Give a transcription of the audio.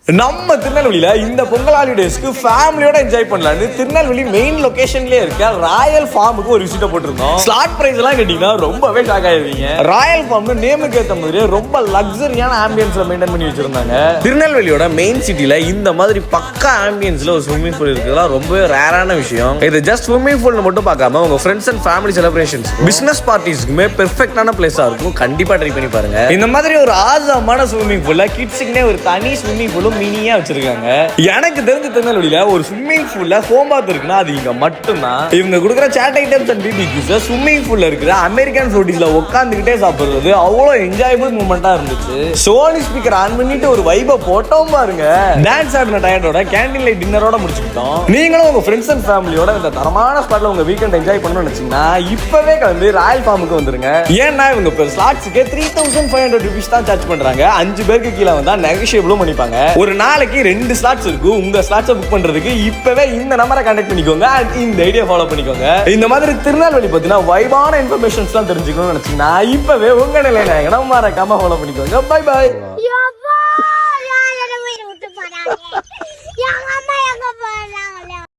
நம்ம திருநெல்வேலியில இந்த பொங்கல் ஹாலிடேஸ்க்கு ஃபேமிலியோட என்ஜாய் பண்ணலாம்னு திருநெல்வேலி மெயின் லொகேஷன்லயே இருக்க ராயல் ஃபார்முக்கு ஒரு விசிட்ட போட்டிருந்தோம். ஸ்லாட் பிரைஸ் எல்லாம் கேட்டீங்கன்னா ரொம்பவே ஷாக் ஆயிருவீங்க. ராயல் ஃபார்ம்னு நேமுக்கு ஏற்ற மாதிரி ரொம்ப லக்ஸரியான ஆம்பியன்ஸ்ல மெயின்டைன் பண்ணி வச்சிருந்தாங்க. திருநெல்வேலியோட மெயின் சிட்டில இந்த மாதிரி பக்கா ஆம்பியன்ஸ்ல ஒரு ஸ்விம்மிங் பூல் இருக்குதெல்லாம் ரொம்பவே ரேரான விஷயம். இது ஜஸ்ட் ஸ்விம்மிங் பூல்னு மட்டும் பார்க்காம உங்க friends and family celebrations, business பார்ட்டிஸ்க்குமே பெர்ஃபெக்டான பிளேஸா இருக்கும். கண்டிப்பா ட்ரை பண்ணி பாருங்க. இந்த மாதிரி ஒரு ஆசமான ஸ்விம்மிங் பூல்ல கிட்ஸுக்குனே ஒரு தனி ஸ்விம்மிங் பூல் மினியா வச்சிருக்காங்க. எனக்கு தெரிஞ்ச திருநெல்வேலியில ஒரு ஸ்விம்மிங் பூல்ல ஃபோம் பாத் இருக்குன்னா அது இங்க மட்டும்தான். இவங்க கொடுக்குற சாட் ஐட்டம்ஸ் அண்ட் பிபிக்யூஸ் ஸ்விம்மிங் பூல்ல இருக்கிற அமெரிக்கன் ஃப்ரூட்டிஸ்ல உட்காந்துக்கிட்டே சாப்பிடுறது அவ்வளோ என்ஜாயபிள் மூமெண்டா இருந்துச்சு. சோனி ஸ்பீக்கர் ஆன் பண்ணிட்டு ஒரு வைபை போட்டோம் பாருங்க. டான்ஸ் ஆடின டயர்டோட கேண்டீன் லைட் டின்னரோட முடிச்சுக்கிட்டோம். நீங்களும் உங்க ஃப்ரெண்ட்ஸ் அண்ட் ஃபேமிலியோட இந்த தரமான ஸ்பாட்ல உங்க வீக்கெண்ட் என்ஜாய் பண்ணணும்னு நினைச்சீங்கன்னா இப்பவே கிளம்பி ராயல் ஃபார்முக்கு வந்துருங்க. ஏன்னா இவங்க பெர் ஸ்லாட்ஸ்க்கு 3500 rupees தான் சார்ஜ் பண்றாங்க. 5 பேருக்கு கீழே வந்தா நெகோஷியபிளும் பண்ணிப்பாங்க. ஒரு நாளைக்கு 2 ஸ்லாட்ஸ் இருக்கு. உங்க ஸ்லாட்ஸை புக் பண்றதுக்கு இப்பவே இந்த நம்பரை கான்டாக்ட் பண்ணிக்கோங்க. இந்த ஐடியா ஃபாலோ பண்ணிக்கோங்க. இந்த மாதிரி திருநெல்வேலி பத்தினா வைபான இன்ஃபர்மேஷன்ஸ் தான் தெரிஞ்சுக்கணும்னு நினைச்சீங்கன்னா இப்பவே உங்க நிலையை மறக்காம ஃபாலோ பண்ணிக்கோங்க. Bye by.